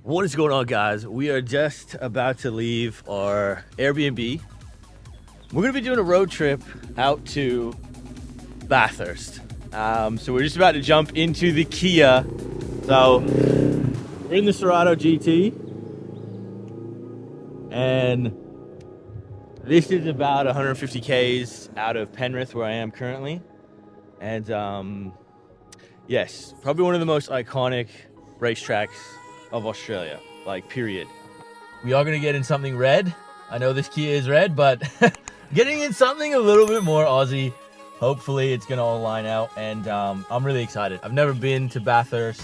What is going on, guys? We are just about to leave our Airbnb. We're gonna be doing a road trip out to Bathurst. So we're just about to jump into the Kia. So we're in the Serato GT, and this is about 150 Ks out of Penrith, where I am currently. And yes, probably one of the most iconic racetracks of Australia, like, period. We are gonna get in something red. I know this Kia is red, but getting in something a little bit more Aussie. Hopefully it's gonna all line out, and I'm really excited. I've never been to Bathurst.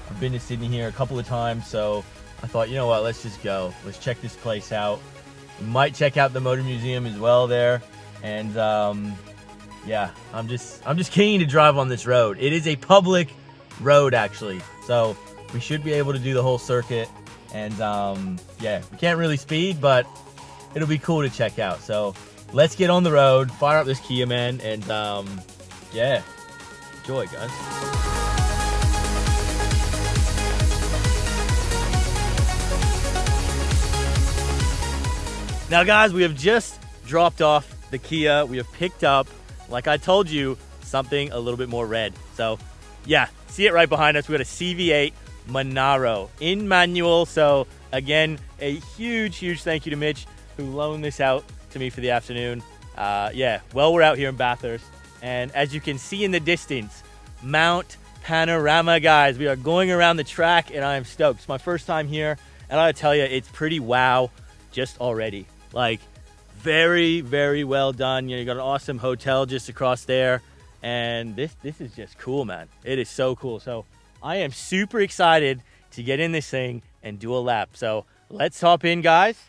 I've been to Sydney here a couple of times, so I thought, you know what, let's just go. Let's check this place out. We might check out the Motor Museum as well there, and yeah, I'm just keen to drive on this road. It is a public road, actually, so we should be able to do the whole circuit. And yeah, we can't really speed, but it'll be cool to check out. So let's get on the road, fire up this Kia, man, and yeah, enjoy, guys. Now, guys, we have just dropped off the Kia. We have picked up, like I told you, something a little bit more red. So yeah, see it right behind us. We got a CV8 Monaro in manual. So again, a huge thank you to Mitch, who loaned this out to me for the afternoon. Yeah, well, we're out here in Bathurst, and as you can see in the distance, Mount Panorama, guys. We are going around the track, and I am stoked. It's my first time here, and I gotta tell you, it's pretty wow just already. Like, very well done. You know, you got an awesome hotel just across there, and this is just cool, man. It is so cool. So I am super excited to get in this thing and do a lap. So let's hop in, guys.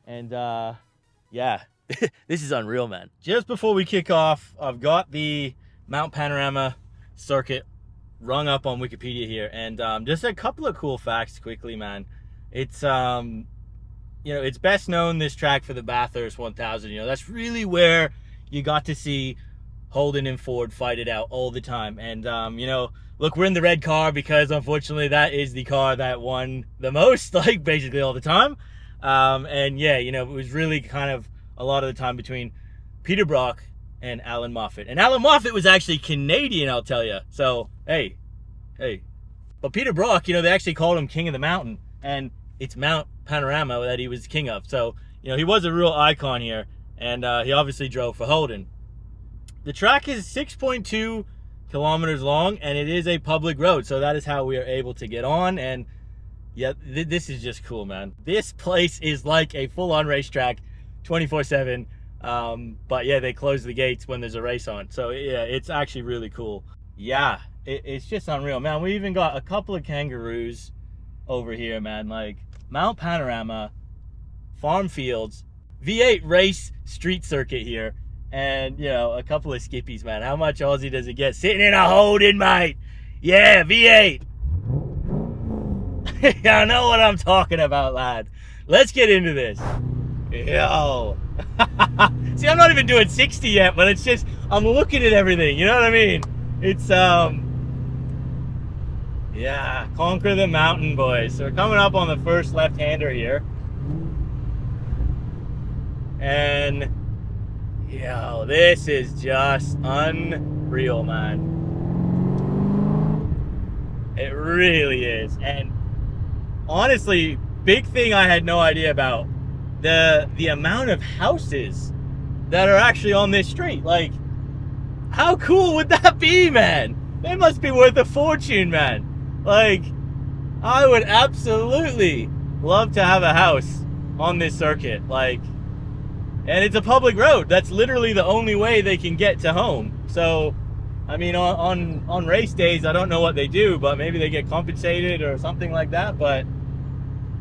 And yeah, this is unreal, man. Just before we kick off, I've got the Mount Panorama circuit rung up on Wikipedia here. And just a couple of cool facts quickly, man. It's, you know, it's best known, this track, for the Bathurst 1000. You know, that's really where you got to see Holden and Ford fight it out all the time. And, you know, look, we're in the red car because, unfortunately, that is the car that won the most, like, basically all the time. And yeah, you know, it was really kind of a lot of the time between Peter Brock and Alan Moffat. And Alan Moffat was actually Canadian, I'll tell you. So, hey. But Peter Brock, you know, they actually called him King of the Mountain. And it's Mount Panorama that he was king of. So, you know, he was a real icon here. And he obviously drove for Holden. The track is 6.2 kilometers long, and it is a public road, so that is how we are able to get on. And yeah, this is just cool, man. This place is like a full-on racetrack 24/7. But yeah, they close the gates when there's a race on, so yeah, it's actually really cool. Yeah, it's just unreal, man. We even got a couple of kangaroos over here, man. Like, Mount Panorama, farm fields, V8 race street circuit here. And, you know, a couple of skippies, man. How much Aussie does it get? Sitting in a Holden, mate. Yeah, V8. I know what I'm talking about, lad. Let's get into this. Yo. See, I'm not even doing 60 yet, but it's just, I'm looking at everything. You know what I mean? It's, yeah, conquer the mountain, boys. So we're coming up on the first left-hander here. And yo, this is just unreal, man. It really is. And honestly, big thing I had no idea about, the amount of houses that are actually on this street. Like, how cool would that be, man? They must be worth a fortune, man. Like, I would absolutely love to have a house on this circuit. Like, and it's a public road. That's literally the only way they can get to home. So, I mean, on race days, I don't know what they do, but maybe they get compensated or something like that. But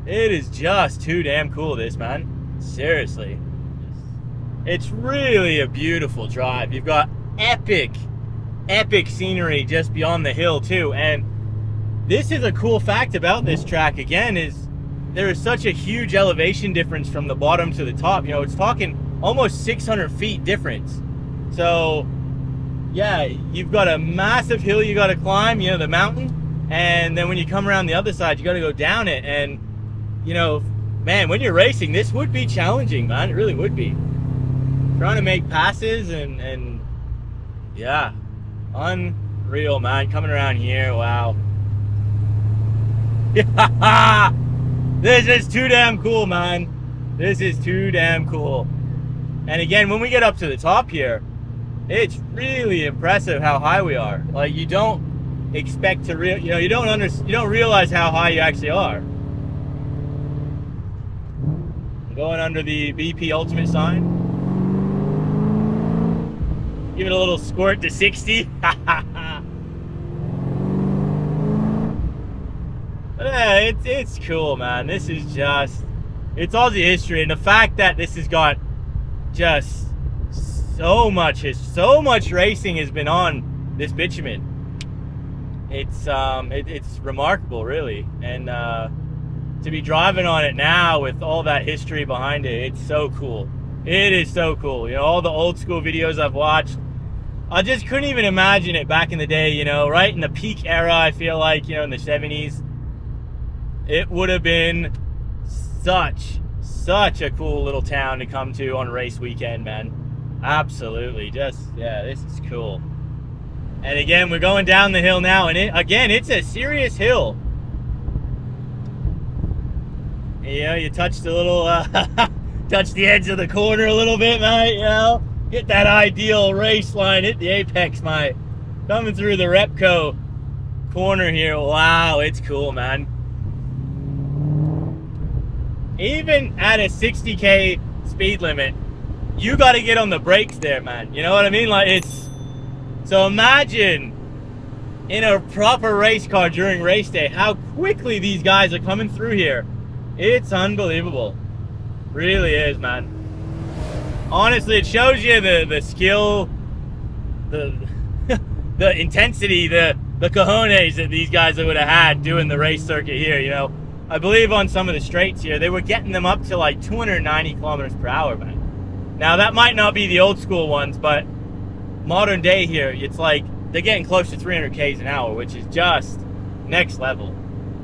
it is just too damn cool, this, man. Seriously. It's really a beautiful drive. You've got epic scenery just beyond the hill, too. And this is a cool fact about this track, again, is there is such a huge elevation difference from the bottom to the top. You know, it's talking almost 600 feet difference. So yeah, you've got a massive hill you got to climb, you know, the mountain, and then when you come around the other side, you got to go down it. And you know, man, when you're racing, this would be challenging, man. It really would be. Trying to make passes and yeah, unreal, man. Coming around here, wow. This is too damn cool, man. This is too damn cool. And again, when we get up to the top here, it's really impressive how high we are. Like, you don't expect to you don't realize how high you actually are. Going under the BP Ultimate sign. Give it a little squirt to 60. Yeah, it's cool, man. This is just, it's Aussie history, and the fact that this has got just so much racing has been on this bitumen. It's remarkable, really, and to be driving on it now with all that history behind it, it's so cool. It is so cool. You know, all the old school videos I've watched, I just couldn't even imagine it back in the day, you know, right in the peak era. I feel like, you know, in the 70s, it would have been such a cool little town to come to on race weekend, man. Absolutely. Just, yeah, this is cool. And again, we're going down the hill now, and it's a serious hill. You know, you touch the little, touch the edge of the corner a little bit, mate, you know. Get that ideal race line, hit the apex, mate. Coming through the Repco corner here, wow, it's cool, man. Even at a 60K speed limit, you got to get on the brakes there, man. You know what I mean? Like, it's, so imagine in a proper race car during race day, how quickly these guys are coming through here. It's unbelievable. Really is, man. Honestly, it shows you the skill, the the intensity, the cojones that these guys would have had doing the race circuit here, you know. I believe on some of the straights here, they were getting them up to like 290 kilometers per hour, man. Now, that might not be the old school ones, but modern day here, it's like they're getting close to 300 Ks an hour, which is just next level.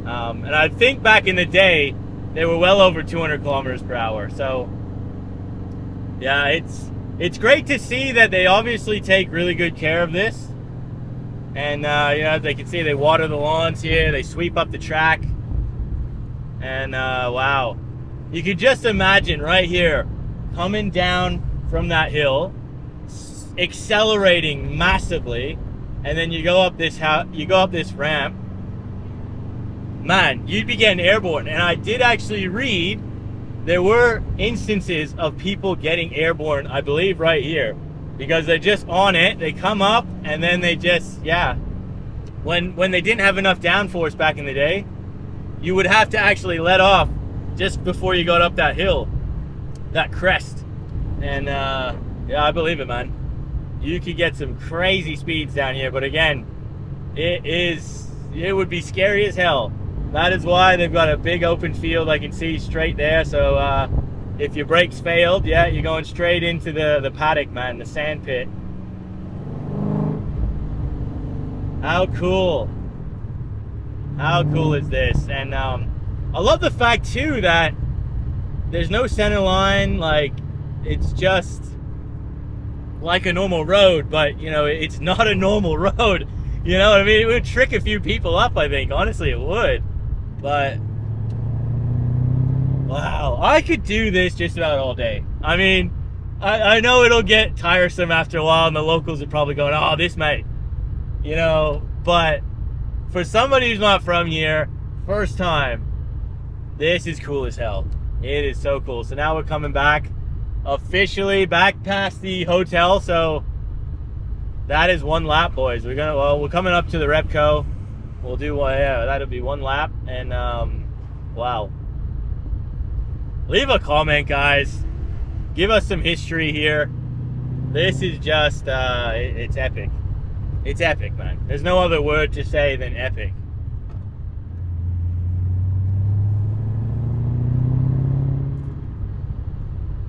And I think back in the day, they were well over 200 kilometers per hour. So, yeah, it's great to see that they obviously take really good care of this. And, you know, as they can see, they water the lawns here, they sweep up the track. And, wow. You could just imagine right here, coming down from that hill, accelerating massively, and then you go up this ramp. Man, you'd be getting airborne. And I did actually read there were instances of people getting airborne, I believe, right here, because they're just on it, they come up, and then they just, yeah, when they didn't have enough downforce back in the day, you would have to actually let off just before you got up that hill, that crest. And yeah, I believe it, man. You could get some crazy speeds down here, but again, it would be scary as hell. That is why they've got a big open field I can see straight there. So if your brakes failed, yeah, you're going straight into the paddock, man, the sand pit. How cool. How cool is this? And I love the fact too that there's no center line. Like, it's just like a normal road, but you know, it's not a normal road. You know what I mean? It would trick a few people up, I think. Honestly, it would. But wow, I could do this just about all day. I mean, I know it'll get tiresome after a while, and the locals are probably going, oh, this mate, you know, but for somebody who's not from here, first time, this is cool as hell. It is so cool. So now we're coming back, officially back past the hotel. So that is one lap, boys. We're coming up to the Repco. We'll do one, yeah, that'll be one lap. And wow. Leave a comment, guys. Give us some history here. This is just, it's epic. It's epic, man. There's no other word to say than epic.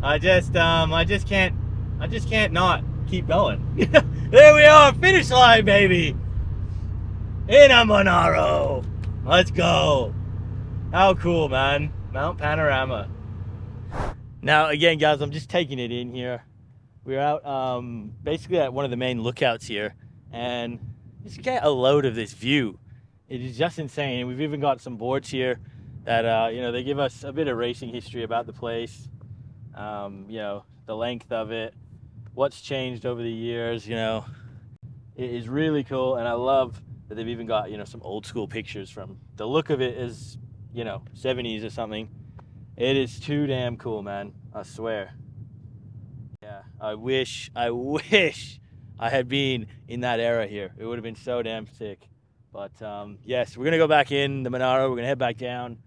I just can't not keep going. There we are, finish line, baby. In a Monaro. Let's go. How cool, man. Mount Panorama. Now, again, guys, I'm just taking it in here. We're out basically at one of the main lookouts here, and just get a load of this view. It is just insane. And we've even got some boards here that, you know, they give us a bit of racing history about the place, you know, the length of it, what's changed over the years, you know. It is really cool, and I love that they've even got, you know, some old school pictures from the look of it is, you know, 70s or something. It is too damn cool, man. I swear. Yeah, I wish I had been in that era here. It would have been so damn sick. But yes, we're gonna go back in the Monaro. We're gonna head back down,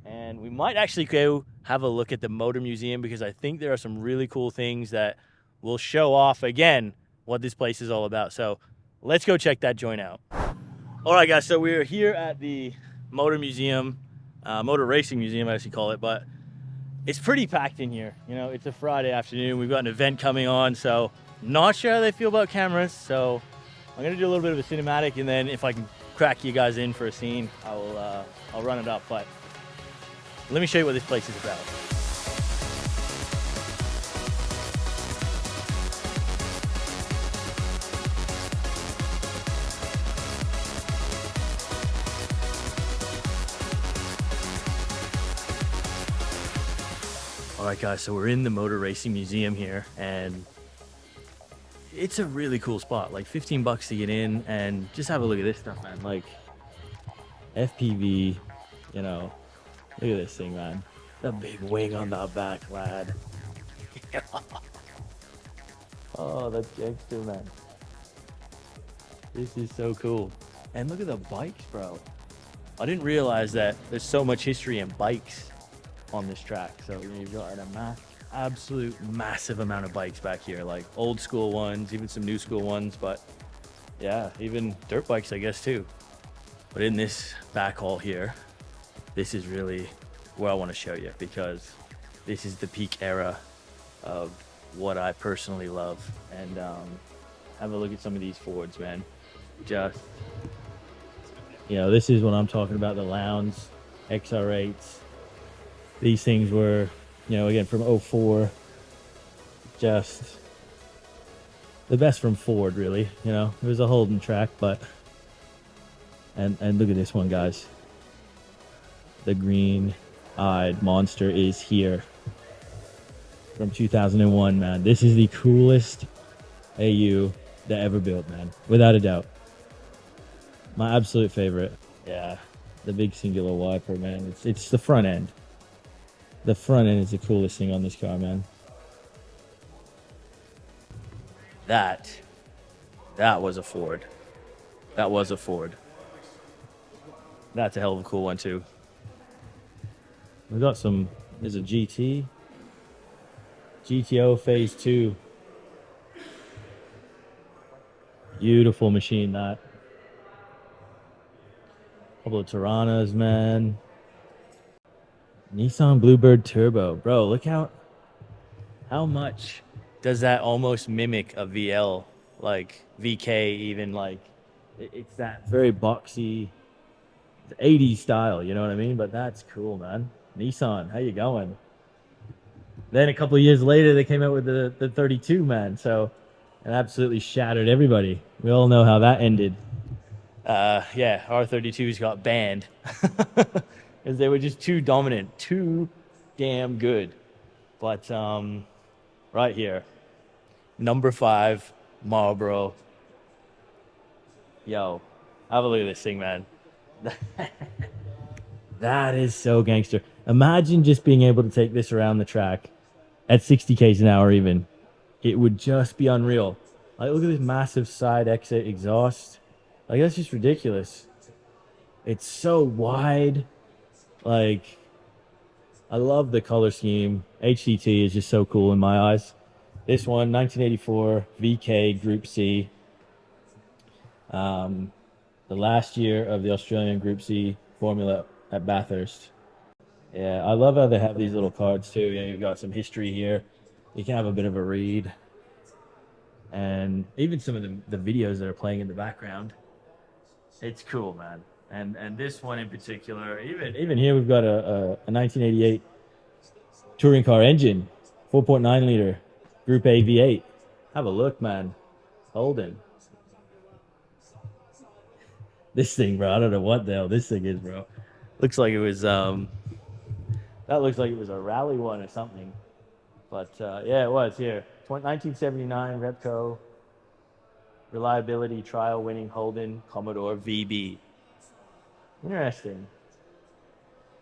and we might actually go have a look at the Motor Museum, because I think there are some really cool things that will show off again what this place is all about. So let's go check that joint out. All right, guys. So we're here at the Motor Museum, Motor Racing Museum, I should call it, but it's pretty packed in here. You know, it's a Friday afternoon. We've got an event coming on, so not sure how they feel about cameras. So I'm gonna do a little bit of a cinematic, and then if I can crack you guys in for a scene, I'll run it up. But let me show you what this place is about. All right, guys, so we're in the Motor Racing Museum here, and it's a really cool spot. Like 15 bucks to get in, and just have a look at this stuff, man. Like FPV, you know, look at this thing, man. The big wing on the back, lad. Oh, that's gangster, man. This is so cool. And look at the bikes, bro. I didn't realize that there's so much history in bikes on this track. So you've got an absolute massive amount of bikes back here, like old school ones, even some new school ones, but yeah, even dirt bikes, I guess, too. But in this back hall here, this is really where I want to show you, because this is the peak era of what I personally love. And have a look at some of these Fords, man. Just, you know, this is what I'm talking about, the Lowndes XR8s. These things were, you know, again, from 04, just the best from Ford, really. You know, it was a Holden track, but, and look at this one, guys. The green-eyed monster is here from 2001, man. This is the coolest AU that ever built, man, without a doubt. My absolute favorite. Yeah, the big singular wiper, man. It's the front end. The front end is the coolest thing on this car, man. That was a Ford. That was a Ford. That's a hell of a cool one, too. We got some, there's a GT. GTO Phase 2. Beautiful machine, that. Couple of Tiranas, man. Nissan Bluebird Turbo. Bro, look how much does that almost mimic a VL, like VK even, like it's that very boxy 80s style, you know what I mean? But that's cool, man. Nissan, how you going? Then a couple of years later, they came out with the 32, man. So it absolutely shattered everybody. We all know how that ended. Yeah, R32s got banned. Because they were just too dominant, too damn good. But right here, number 5, Marlboro. Yo, have a look at this thing, man. That is so gangster. Imagine just being able to take this around the track at 60 k's an hour even. It would just be unreal. Like, look at this massive side exit exhaust. Like, that's just ridiculous. It's so wide. Like, I love the color scheme. HCT is just so cool in my eyes. This one, 1984 VK Group C. The last year of the Australian Group C Formula at Bathurst. Yeah, I love how they have these little cards too. You know, you've got some history here. You can have a bit of a read. And even some of the videos that are playing in the background. It's cool, man. And this one in particular, even here we've got a 1988 touring car engine, 4.9 liter, Group A V8. Have a look, man. Holden. This thing, bro. I don't know what the hell this thing is, bro. Looks like it was that looks like it was a rally one or something. But yeah, it was here. 1979 Repco reliability trial winning Holden Commodore VB. Interesting.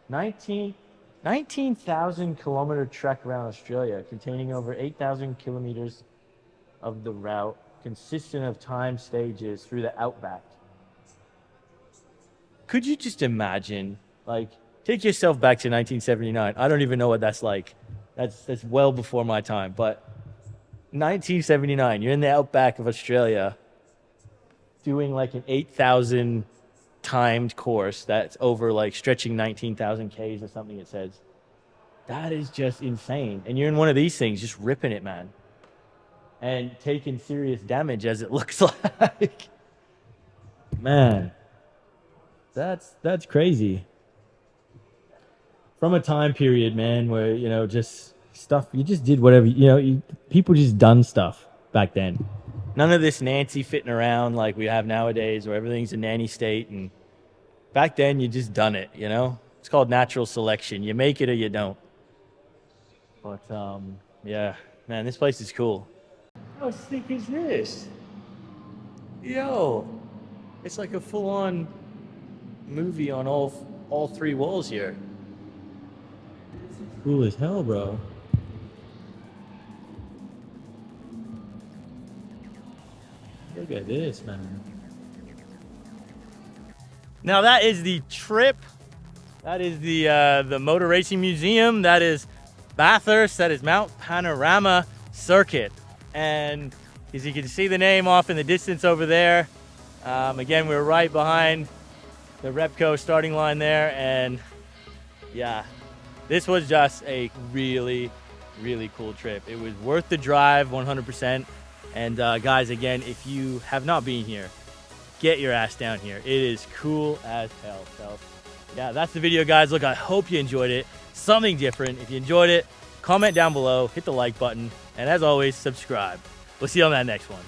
19,000 kilometer trek around Australia, containing over 8,000 kilometers of the route, consistent of time stages through the outback. Could you just imagine, like, take yourself back to 1979. I don't even know what that's like. That's well before my time. But 1979, you're in the outback of Australia doing like an 8,000 timed course that's over like stretching 19,000 Ks or something, it says. That is just insane. And you're in one of these things just ripping it, man. And taking serious damage as it looks like. Man, that's crazy. From a time period, man, where, you know, just stuff, you just did whatever, you know, people just done stuff back then. None of this Nancy fitting around like we have nowadays where everything's a nanny state. And back then, you just done it, you know? It's called natural selection. You make it or you don't. But, yeah, man, this place is cool. How sick is this? Yo, it's like a full-on movie on all three walls here. Cool as hell, bro. Look at this, man. Now that is the trip. That is the Motor Racing Museum. That is Bathurst. That is Mount Panorama Circuit. And as you can see the name off in the distance over there. Again, we're right behind the Repco starting line there. And yeah, this was just a really, really cool trip. It was worth the drive, 100%. And guys, again, if you have not been here, get your ass down here. It is cool as hell. So yeah, that's the video, guys. Look, I hope you enjoyed it. Something different. If you enjoyed it, comment down below, hit the like button, and as always, subscribe. We'll see you on that next one.